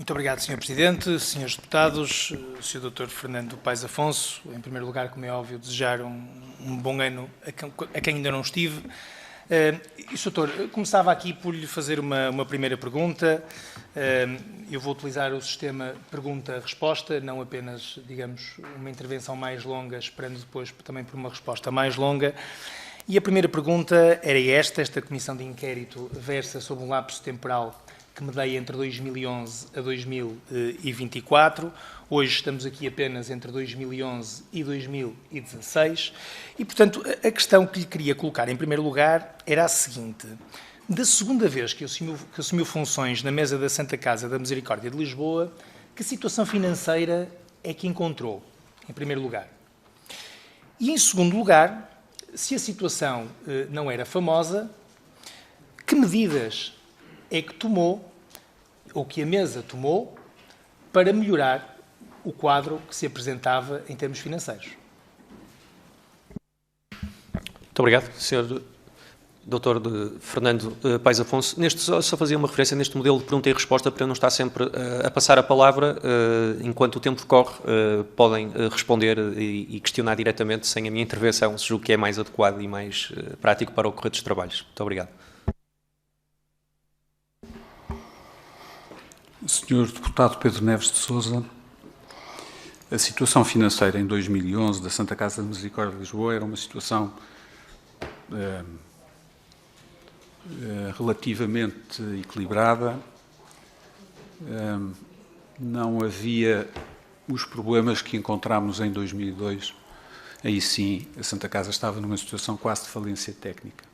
Muito obrigado, Sr. Presidente, Srs. Deputados, Sr. Dr. Fernando Paes Afonso. Em primeiro lugar, como é óbvio, desejar um bom ano a quem ainda não estive. Sr. Doutor, começava aqui por lhe fazer uma primeira pergunta. Eu vou utilizar o sistema pergunta-resposta, não apenas, digamos, uma intervenção mais longa, esperando depois também por uma resposta mais longa. E a primeira pergunta era esta comissão de inquérito versa sobre um lapso temporal que medei entre 2011 a 2024. Hoje estamos aqui apenas entre 2011 e 2016. E, portanto, a questão que lhe queria colocar em primeiro lugar era a seguinte. Da segunda vez que assumiu funções na mesa da Santa Casa da Misericórdia de Lisboa, que situação financeira é que encontrou, em primeiro lugar? E, em segundo lugar, se a situação não era famosa, que medidas é que tomou, ou que a mesa tomou, para melhorar o quadro que se apresentava em termos financeiros? Muito obrigado, Sr. Dr. Fernando Paes Afonso. Só fazia uma referência neste modelo de pergunta e resposta para eu não estar sempre a passar a palavra. Enquanto o tempo decorre, podem responder e questionar diretamente sem a minha intervenção, julgo que é mais adequado e mais prático para o correr dos trabalhos. Muito obrigado. Senhor Deputado Pedro Neves de Sousa, a situação financeira em 2011 da Santa Casa da Misericórdia de Lisboa era uma situação relativamente equilibrada. Não havia os problemas que encontramos em 2002. Aí sim, a Santa Casa estava numa situação quase de falência técnica.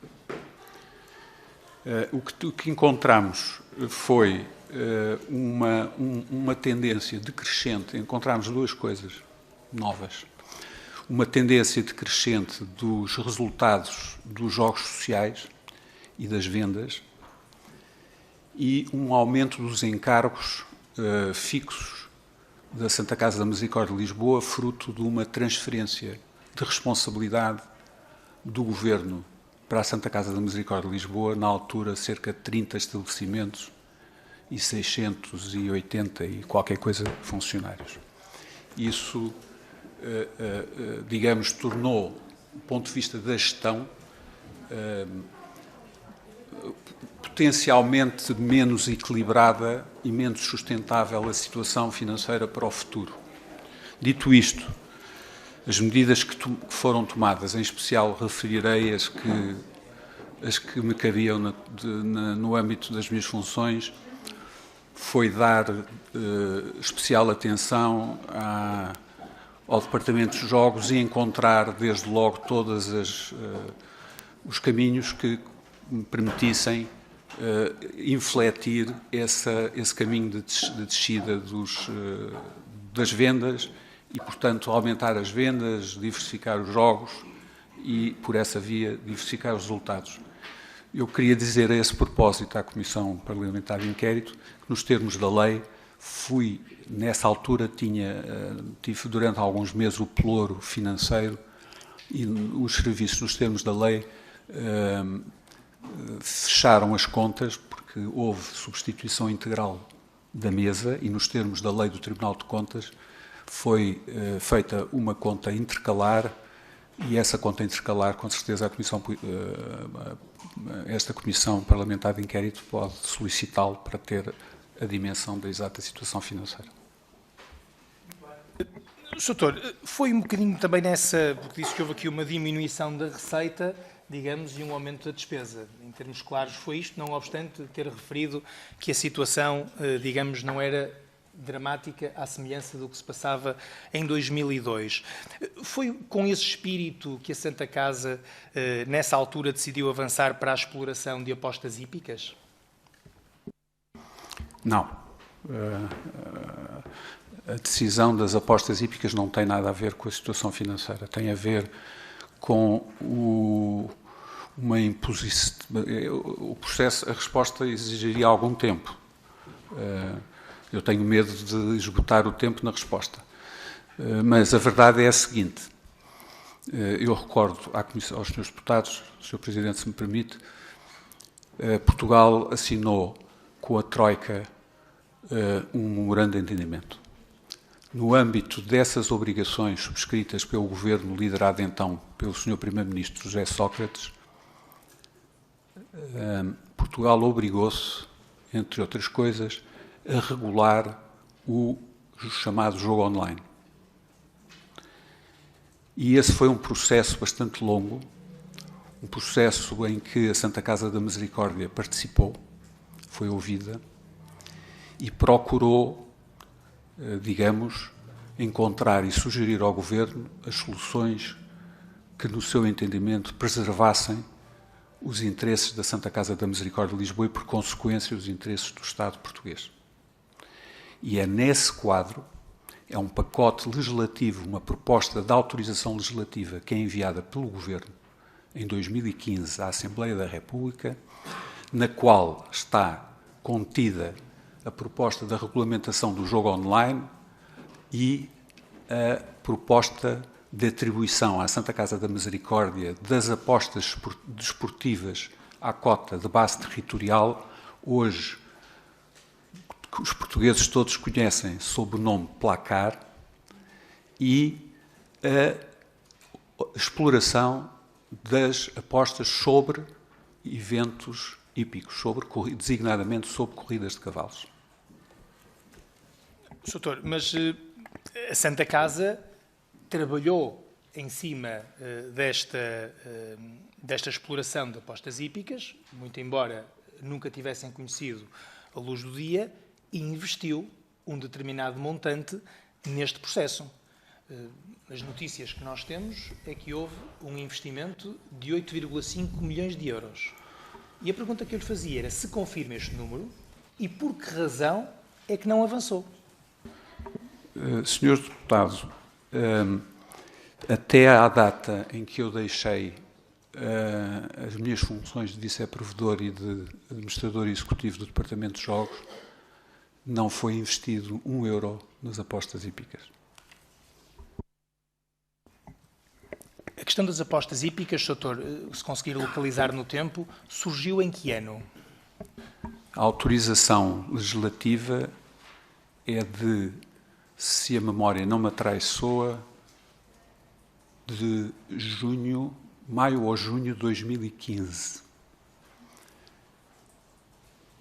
O que encontramos foi uma tendência decrescente. Encontramos duas coisas novas. Uma tendência decrescente dos resultados dos jogos sociais e das vendas e um aumento dos encargos fixos da Santa Casa da Misericórdia de Lisboa, fruto de uma transferência de responsabilidade do Governo para a Santa Casa da Misericórdia de Lisboa, na altura cerca de 30 estabelecimentos e 680 e qualquer coisa funcionários. Isso, digamos, tornou, do ponto de vista da gestão, potencialmente menos equilibrada e menos sustentável a situação financeira para o futuro. Dito isto, as medidas que foram tomadas, em especial referirei as que me cabiam no âmbito das minhas funções, foi dar especial atenção ao Departamento de Jogos e encontrar, desde logo, todos os caminhos que me permitissem infletir esse caminho de descida das vendas e, portanto, aumentar as vendas, diversificar os jogos e, por essa via, diversificar os resultados. Eu queria dizer a esse propósito à Comissão Parlamentar de Inquérito que, nos termos da lei, nessa altura, tive durante alguns meses o pelouro financeiro e os serviços, nos termos da lei, fecharam as contas porque houve substituição integral da mesa e, nos termos da lei do Tribunal de Contas, foi feita uma conta intercalar e essa conta intercalar, com certeza, esta Comissão Parlamentar de Inquérito pode solicitá-lo para ter a dimensão da exata situação financeira. Sr. Doutor, foi um bocadinho também porque disse que houve aqui uma diminuição da receita, digamos, e um aumento da despesa. Em termos claros foi isto, não obstante ter referido que a situação, digamos, não era dramática à semelhança do que se passava em 2002. Foi com esse espírito que a Santa Casa, nessa altura, decidiu avançar para a exploração de apostas hípicas? Não. A decisão das apostas hípicas não tem nada a ver com a situação financeira. Tem a ver com uma imposição. O processo, a resposta exigiria algum tempo. Eu tenho medo de esgotar o tempo na resposta. Mas a verdade é a seguinte. Eu recordo aos senhores deputados, Sr. Presidente, se me permite, Portugal assinou com a Troika um memorando de entendimento. No âmbito dessas obrigações subscritas pelo governo liderado então pelo Sr. Primeiro-Ministro José Sócrates, Portugal obrigou-se, entre outras coisas, a regular o chamado jogo online. E esse foi um processo bastante longo, um processo em que a Santa Casa da Misericórdia participou, foi ouvida e procurou, digamos, encontrar e sugerir ao Governo as soluções que, no seu entendimento, preservassem os interesses da Santa Casa da Misericórdia de Lisboa e, por consequência, os interesses do Estado português. E é nesse quadro, é um pacote legislativo, uma proposta de autorização legislativa que é enviada pelo Governo em 2015 à Assembleia da República, na qual está contida a proposta da regulamentação do jogo online e a proposta de atribuição à Santa Casa da Misericórdia das apostas desportivas à cota de base territorial, hoje os portugueses todos conhecem sob o nome Placar, e a exploração das apostas sobre eventos hípicos, designadamente sobre corridas de cavalos. Sr. Doutor, mas a Santa Casa trabalhou em cima desta exploração de apostas hípicas, muito embora nunca tivessem conhecido a luz do dia, e investiu um determinado montante neste processo. As notícias que nós temos é que houve um investimento de 8,5 milhões de euros. E a pergunta que eu lhe fazia era se confirma este número e por que razão é que não avançou. Senhor Deputado, até à data em que eu deixei as minhas funções de vice-provedor e de administrador executivo do Departamento de Jogos, não foi investido €1 nas apostas hípicas. A questão das apostas hípicas, doutor, se conseguir localizar no tempo, surgiu em que ano? A autorização legislativa é de, se a memória não me traiçoa, de maio ou junho de 2015.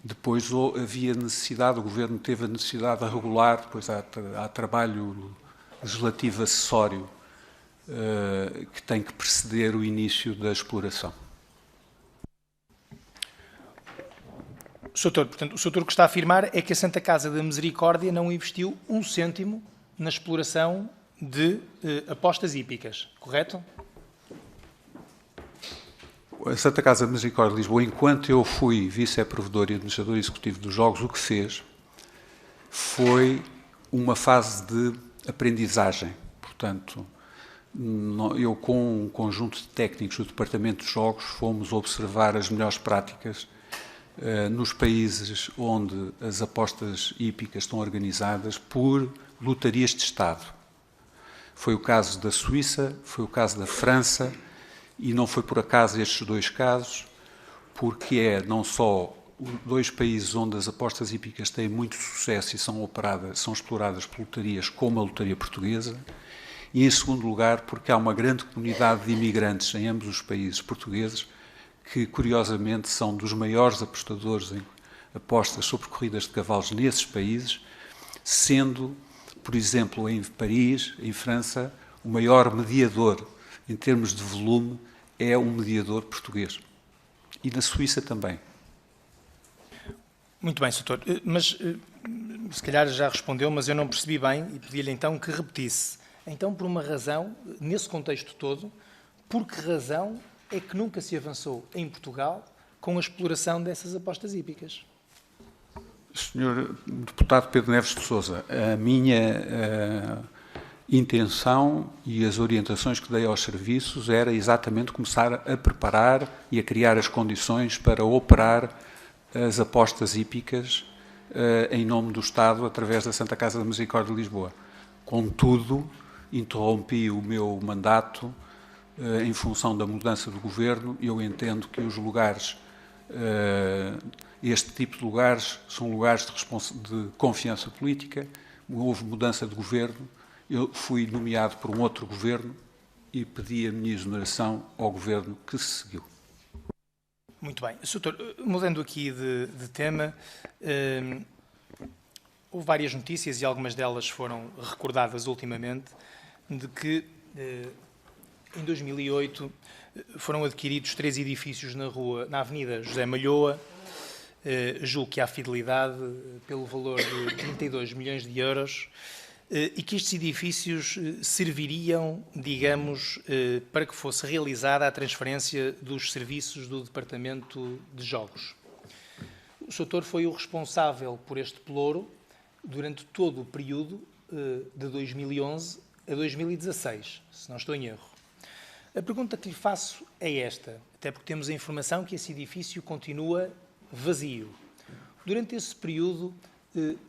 Depois havia necessidade, o Governo teve a necessidade de regular, depois há trabalho legislativo acessório que tem que preceder o início da exploração. Sr. Doutor, portanto, o Sr. Doutor que está a afirmar é que a Santa Casa da Misericórdia não investiu um cêntimo na exploração de apostas hípicas, correto? A Santa Casa da Misericórdia de Lisboa, enquanto eu fui vice-provedor e administrador executivo dos Jogos, o que fez foi uma fase de aprendizagem. Portanto, eu com um conjunto de técnicos do Departamento de Jogos fomos observar as melhores práticas nos países onde as apostas hípicas estão organizadas por lotarias de Estado. Foi o caso da Suíça, foi o caso da França, e não foi por acaso estes dois casos, porque é não só dois países onde as apostas hípicas têm muito sucesso e são exploradas por lotarias, como a lotaria portuguesa, e em segundo lugar porque há uma grande comunidade de imigrantes em ambos os países portugueses que, curiosamente, são dos maiores apostadores em apostas sobre corridas de cavalos nesses países, sendo, por exemplo, em Paris, em França, o maior mediador em termos de volume é um mediador português. E na Suíça também. Muito bem, Sr. Doutor. Mas, se calhar já respondeu, mas eu não percebi bem e pedi-lhe então que repetisse. Então, por uma razão, nesse contexto todo, por que razão é que nunca se avançou em Portugal com a exploração dessas apostas hípicas? Senhor Deputado Pedro Neves de Sousa, a minha intenção e as orientações que dei aos serviços era exatamente começar a preparar e a criar as condições para operar as apostas hípicas em nome do Estado através da Santa Casa da Misericórdia de Lisboa. Contudo, interrompi o meu mandato em função da mudança do Governo e eu entendo que os lugares este tipo de lugares são lugares de confiança política. Houve mudança de governo, eu fui nomeado por um outro governo e pedi a minha exoneração ao governo que se seguiu. Muito bem. Sr. Doutor, mudando aqui de tema, houve várias notícias e algumas delas foram recordadas ultimamente, de que em 2008 foram adquiridos 3 edifícios na Avenida José Malhoa, julgo que há fidelidade, pelo valor de 32 milhões de euros, e que estes edifícios serviriam, digamos, para que fosse realizada a transferência dos serviços do Departamento de Jogos. O Sr. Doutor foi o responsável por este pelouro durante todo o período de 2011 a 2016, se não estou em erro. A pergunta que lhe faço é esta, até porque temos a informação que esse edifício continua vazio. Durante esse período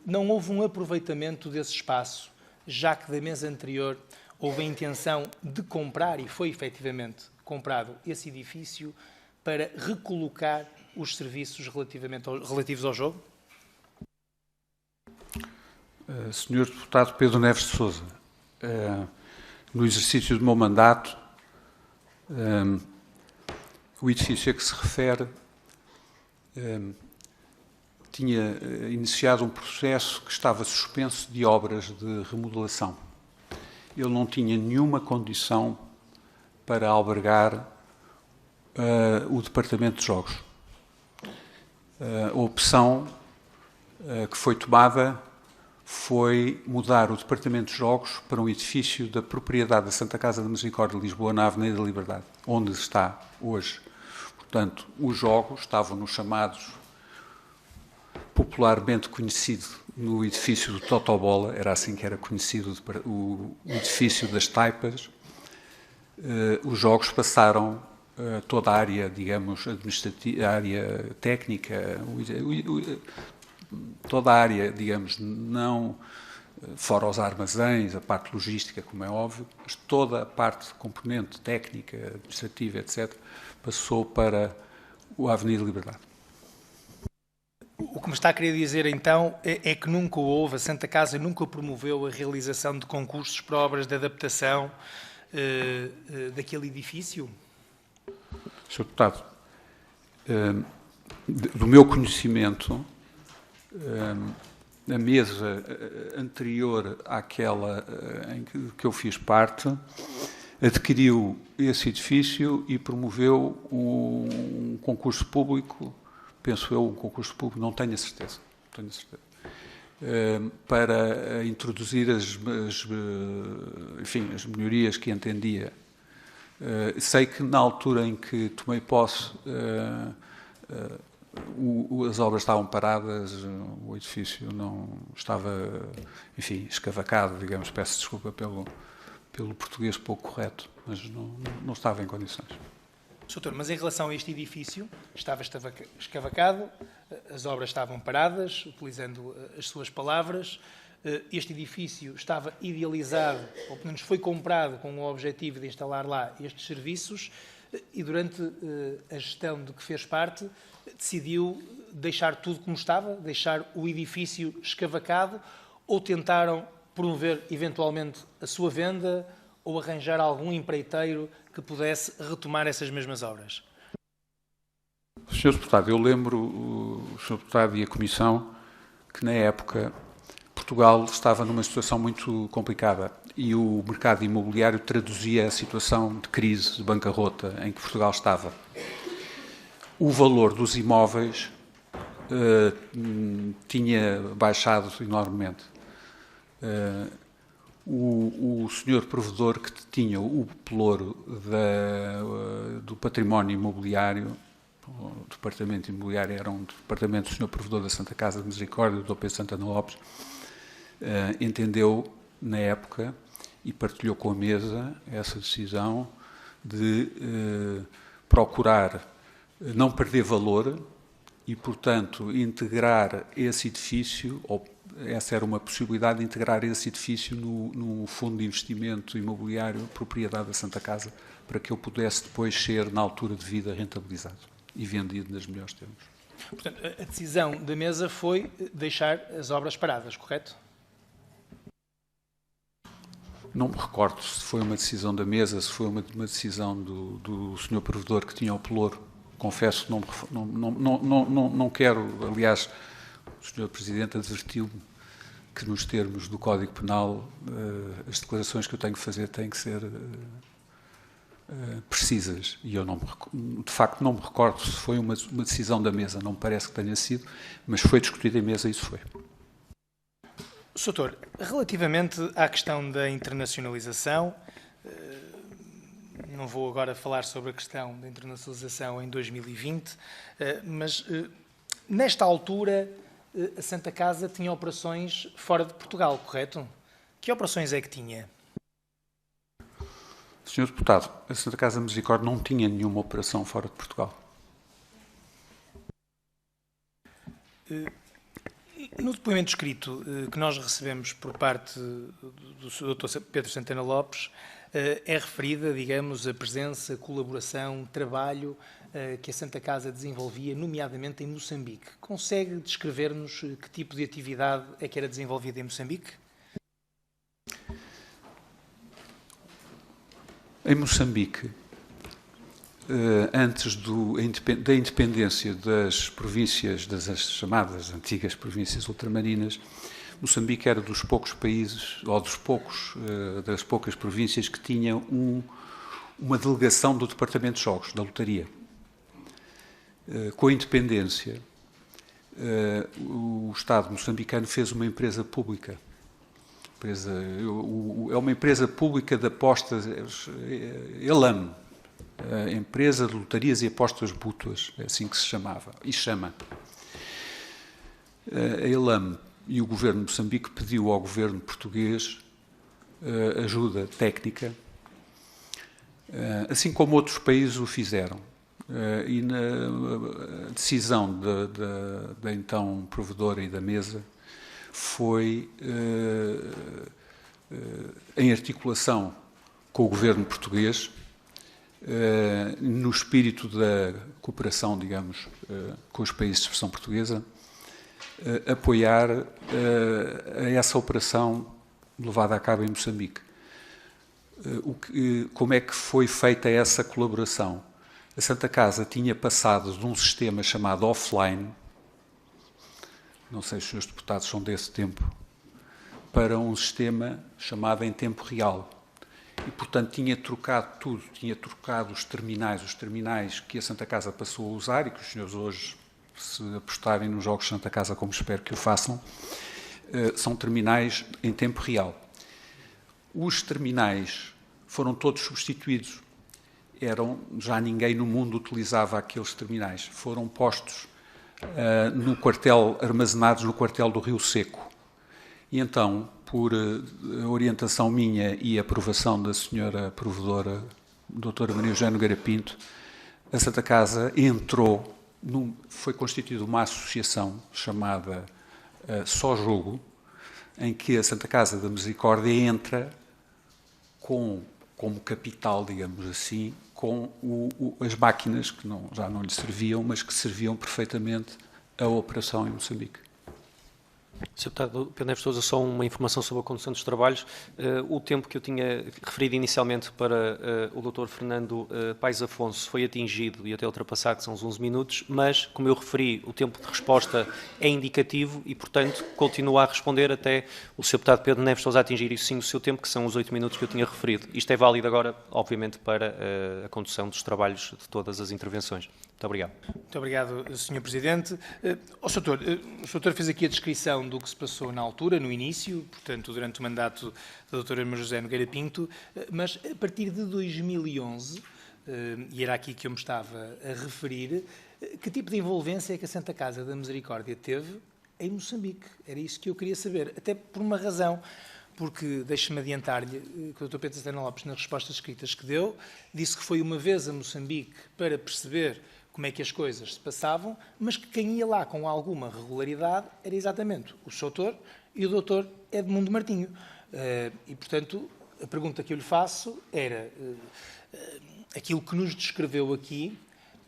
não houve um aproveitamento desse espaço, já que da mesa anterior houve a intenção de comprar, e foi efetivamente comprado esse edifício, para recolocar os serviços relativos ao jogo? Senhor Deputado Pedro Neves de Sousa, no exercício do meu mandato, o edifício a que se refere tinha iniciado um processo que estava suspenso de obras de remodelação. Ele não tinha nenhuma condição para albergar o Departamento de Jogos. A opção que foi tomada foi mudar o Departamento de Jogos para um edifício da propriedade da Santa Casa da Misericórdia de Lisboa, na Avenida da Liberdade, onde está hoje. Portanto, os jogos estavam nos chamados, popularmente conhecido no edifício do Totobola, era assim que era conhecido o edifício das Taipas. Os jogos passaram toda a área, digamos, administrativa, a área técnica, toda a área, digamos, não fora os armazéns, a parte logística, como é óbvio, mas toda a parte componente técnica, administrativa, etc., passou para a Avenida Liberdade. O que me está a querer dizer, então, é que nunca houve, a Santa Casa nunca promoveu a realização de concursos para obras de adaptação daquele edifício? Sr. Deputado, do meu conhecimento, a mesa anterior àquela em que eu fiz parte adquiriu esse edifício e promoveu um concurso público, penso eu, um concurso público, não tenho a certeza, para introduzir as melhorias que entendia. Sei que na altura em que tomei posse as obras estavam paradas, o edifício não estava, enfim, escavacado, digamos, peço desculpa pelo português pouco correto, mas não estava em condições. Sr. Doutor, mas em relação a este edifício, estava escavacado, as obras estavam paradas, utilizando as suas palavras, este edifício estava idealizado, ou pelo menos foi comprado com o objetivo de instalar lá estes serviços, e durante a gestão de que fez parte, decidiu deixar tudo como estava, deixar o edifício escavacado, ou tentaram promover eventualmente a sua venda ou arranjar algum empreiteiro que pudesse retomar essas mesmas obras? Sr. Deputado, eu lembro o Sr. Deputado e a Comissão que na época Portugal estava numa situação muito complicada e o mercado imobiliário traduzia a situação de crise, de bancarrota em que Portugal estava. O valor dos imóveis tinha baixado enormemente. O senhor provedor que tinha o pelouro do património imobiliário, o departamento imobiliário era um departamento do senhor provedor da Santa Casa de Misericórdia, do Dr. Pedro Santana Lopes, entendeu na época e partilhou com a mesa essa decisão de procurar não perder valor e, portanto, integrar esse edifício, ou essa era uma possibilidade de integrar esse edifício no fundo de investimento imobiliário propriedade da Santa Casa, para que eu pudesse depois ser, na altura de vida, rentabilizado. e vendido nos melhores termos. Portanto, a decisão da mesa foi deixar as obras paradas, correto? Não me recordo se foi uma decisão da mesa, se foi uma decisão do senhor provedor que tinha o pelouro. Confesso que não quero, aliás, o senhor Presidente advertiu-me que nos termos do Código Penal as declarações que eu tenho que fazer têm que ser precisas. E eu, de facto, não me recordo se foi uma decisão da mesa, não me parece que tenha sido, mas foi discutida em mesa e isso foi. Sr. Doutor, relativamente à questão da internacionalização, não vou agora falar sobre a questão da internacionalização em 2020, mas nesta altura a Santa Casa tinha operações fora de Portugal, correto? Que operações é que tinha? Senhor Deputado, a Santa Casa Misericórdia não tinha nenhuma operação fora de Portugal. No depoimento escrito que nós recebemos por parte do Dr. Pedro Santana Lopes, é referida, digamos, a presença, colaboração, trabalho que a Santa Casa desenvolvia, nomeadamente em Moçambique. Consegue descrever-nos que tipo de atividade é que era desenvolvida em Moçambique? Em Moçambique, antes da independência das províncias, das chamadas antigas províncias ultramarinas, Moçambique era dos poucos países, ou das poucas províncias que tinham uma delegação do Departamento de Jogos, da lotaria. Com a independência, o Estado moçambicano fez uma empresa pública. É uma empresa pública de apostas, ELAM, a Empresa de Lotarias e Apostas Mútuas, é assim que se chamava, e chama. A ELAM e o governo de Moçambique pediu ao governo português ajuda técnica, assim como outros países o fizeram. E na decisão da então provedora e da mesa foi em articulação com o governo português, no espírito da cooperação, digamos, com os países de expressão portuguesa, apoiar essa operação levada a cabo em Moçambique. Como é que foi feita essa colaboração? A Santa Casa tinha passado de um sistema chamado offline, não sei se os senhores deputados são desse tempo, para um sistema chamado em tempo real. E, portanto, tinha trocado tudo, tinha trocado os terminais que a Santa Casa passou a usar e que os senhores hoje, se apostarem nos jogos de Santa Casa, como espero que o façam, são terminais em tempo real. Os terminais foram todos substituídos. Já ninguém no mundo utilizava aqueles terminais. Foram postos no quartel, armazenados no quartel do Rio Seco. E então, por orientação minha e aprovação da senhora provedora, doutora Maria Eugênia Nogueira Pinto, a Santa Casa entrou, foi constituída uma associação chamada Só Jogo, em que a Santa Casa da Misericórdia entra como capital, digamos assim, com as máquinas que já não lhe serviam, mas que serviam perfeitamente a operação em Moçambique. Sr. Deputado Pedro Neves Sousa, só uma informação sobre a condução dos trabalhos. O tempo que eu tinha referido inicialmente para o Dr. Fernando Paes Afonso foi atingido e até ultrapassado, que são os 11 minutos, mas, como eu referi, o tempo de resposta é indicativo e, portanto, continua a responder até o Sr. Deputado Pedro Neves Sousa atingir isso sim o seu tempo, que são os 8 minutos que eu tinha referido. Isto é válido agora, obviamente, para a condução dos trabalhos de todas as intervenções. Muito obrigado. Muito obrigado, Sr. Presidente. O Sr. fez aqui a descrição do que se passou na altura, no início, portanto, durante o mandato da doutora Maria José Nogueira Pinto, mas a partir de 2011, e era aqui que eu me estava a referir, que tipo de envolvência é que a Santa Casa da Misericórdia teve em Moçambique? Era isso que eu queria saber, até por uma razão, porque, deixe-me adiantar-lhe, que o Dr. Pedro Santana Lopes, nas respostas escritas que deu, disse que foi uma vez a Moçambique para perceber como é que as coisas se passavam, mas que quem ia lá com alguma regularidade era exatamente o Sr. e o Dr. Edmundo Martinho. E, portanto, a pergunta que eu lhe faço era, aquilo que nos descreveu aqui,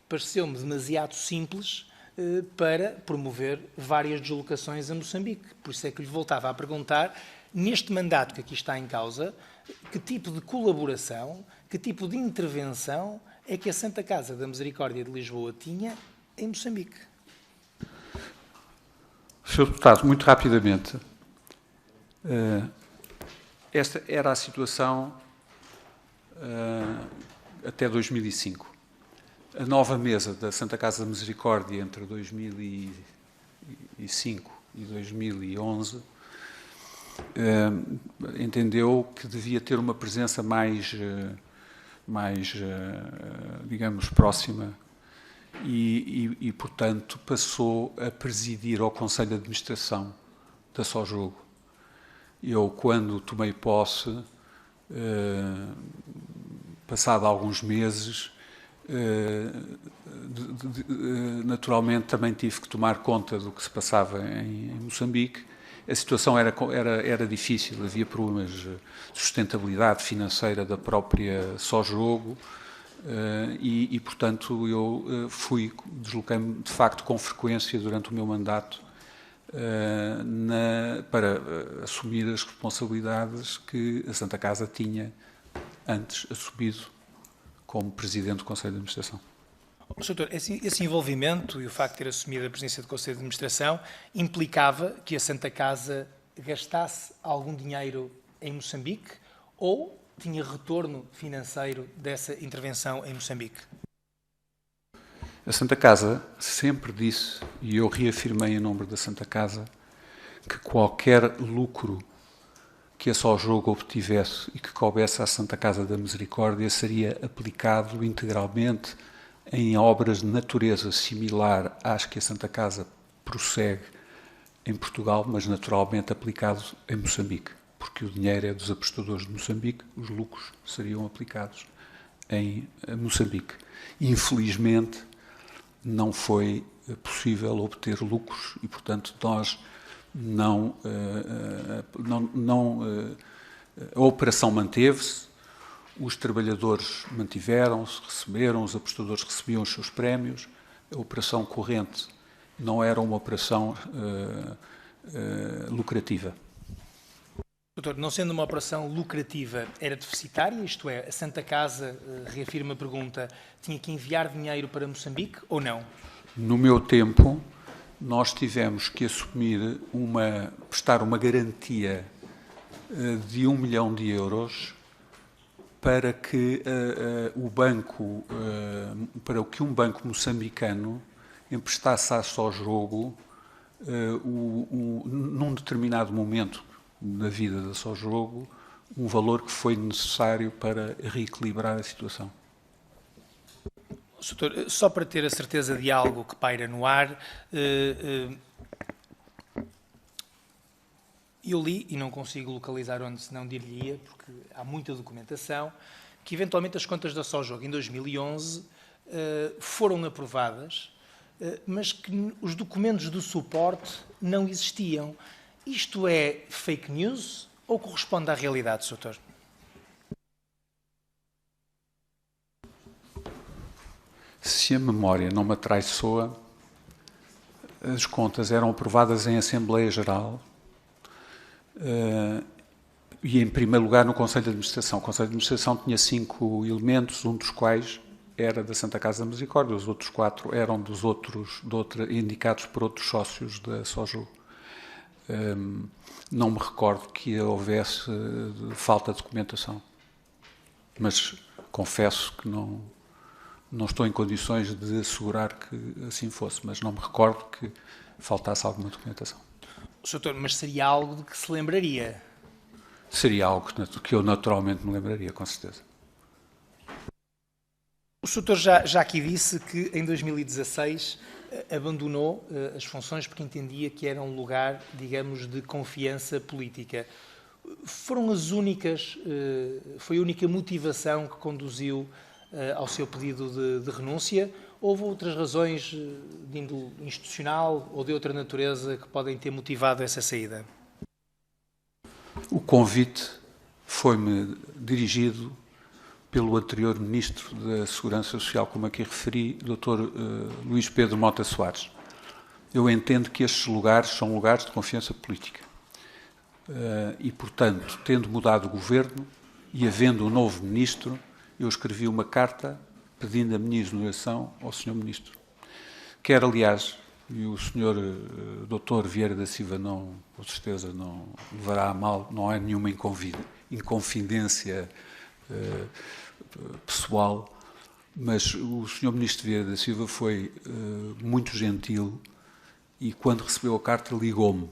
pareceu-me demasiado simples para promover várias deslocações a Moçambique. Por isso é que lhe voltava a perguntar, neste mandato que aqui está em causa, que tipo de colaboração, que tipo de intervenção é que a Santa Casa da Misericórdia de Lisboa tinha em Moçambique? Sr. Deputado, muito rapidamente, esta era a situação até 2005. A nova mesa da Santa Casa da Misericórdia entre 2005 e 2011 entendeu que devia ter uma presença mais, digamos, próxima e, portanto, passou a presidir ao Conselho de Administração da Sójogo. Eu, quando tomei posse, passado alguns meses, naturalmente também tive que tomar conta do que se passava em Moçambique. A situação era difícil, havia problemas de sustentabilidade financeira da própria Sójogo e, portanto, eu desloquei-me de facto com frequência durante o meu mandato para assumir as responsabilidades que a Santa Casa tinha antes assumido como Presidente do Conselho de Administração. Sr. Doutor, esse envolvimento e o facto de ter assumido a presidência do Conselho de Administração implicava que a Santa Casa gastasse algum dinheiro em Moçambique ou tinha retorno financeiro dessa intervenção em Moçambique? A Santa Casa sempre disse, e eu reafirmei em nome da Santa Casa, que qualquer lucro que a Sójogo obtivesse e que coubesse à Santa Casa da Misericórdia seria aplicado integralmente em obras de natureza similar às que a Santa Casa prossegue em Portugal, mas naturalmente aplicado em Moçambique, porque o dinheiro é dos apostadores de Moçambique, os lucros seriam aplicados em Moçambique. Infelizmente, não foi possível obter lucros e, portanto, nós a operação manteve-se, os trabalhadores mantiveram-se, receberam, os apostadores recebiam os seus prémios, a operação corrente não era uma operação lucrativa. Doutor, não sendo uma operação lucrativa, era deficitária? Isto é, a Santa Casa, reafirma a pergunta, tinha que enviar dinheiro para Moçambique ou não? No meu tempo, nós tivemos que prestar uma garantia de 1 milhão de euros para que um banco moçambicano emprestasse à Sójogo num determinado momento da vida da Sójogo um valor que foi necessário para reequilibrar a situação. Doutor, só para ter a certeza de algo que paira no ar, eu li, e não consigo localizar onde senão dir-lhe-ia, porque há muita documentação, que eventualmente as contas da Sójogo em 2011 foram aprovadas, mas que os documentos do suporte não existiam. Isto é fake news ou corresponde à realidade, doutor? Se a memória não me atraiçoa, as contas eram aprovadas em Assembleia Geral e, em primeiro lugar, no Conselho de Administração. O Conselho de Administração tinha 5 elementos, um dos quais era da Santa Casa da Misericórdia, os outros 4 eram indicados por outros sócios da Sójogo. Não me recordo que houvesse falta de documentação, mas confesso que não estou em condições de assegurar que assim fosse, mas não me recordo que faltasse alguma documentação. Doutor, mas seria algo de que se lembraria? Seria algo que eu naturalmente me lembraria, com certeza. O doutor já aqui disse que em 2016 abandonou as funções porque entendia que era um lugar, digamos, de confiança política. Foi a única motivação que conduziu ao seu pedido de renúncia? Houve outras razões de índole institucional ou de outra natureza que podem ter motivado essa saída? O convite foi-me dirigido pelo anterior Ministro da Segurança Social, como aqui referi, Dr. Luís Pedro Mota Soares. Eu entendo que estes lugares são lugares de confiança política. E, portanto, tendo mudado o Governo e havendo um novo Ministro, eu escrevi uma carta pedindo a minha exoneração ao Sr. Ministro. Quer, aliás, e o Sr. Dr. Vieira da Silva não, com certeza, não levará a mal, não há nenhuma inconfidência pessoal, mas o Sr. Ministro Vieira da Silva foi muito gentil e, quando recebeu a carta, ligou-me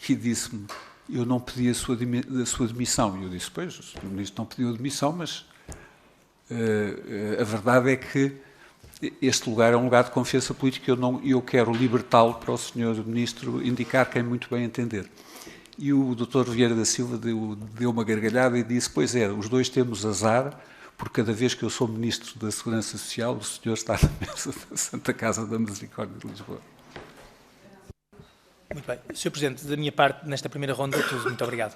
e disse-me: eu não pedi a sua demissão. E eu disse: pois, o Sr. Ministro não pediu a demissão, mas a verdade é que este lugar é um lugar de confiança política e eu quero libertá-lo para o Sr. Ministro indicar quem muito bem entender. E o Dr. Vieira da Silva deu uma gargalhada e disse: pois é, os dois temos azar, porque cada vez que eu sou Ministro da Segurança Social, o senhor está na mesa da Santa Casa da Misericórdia de Lisboa. Muito bem. Sr. Presidente, da minha parte, nesta primeira ronda, tudo. Muito obrigado.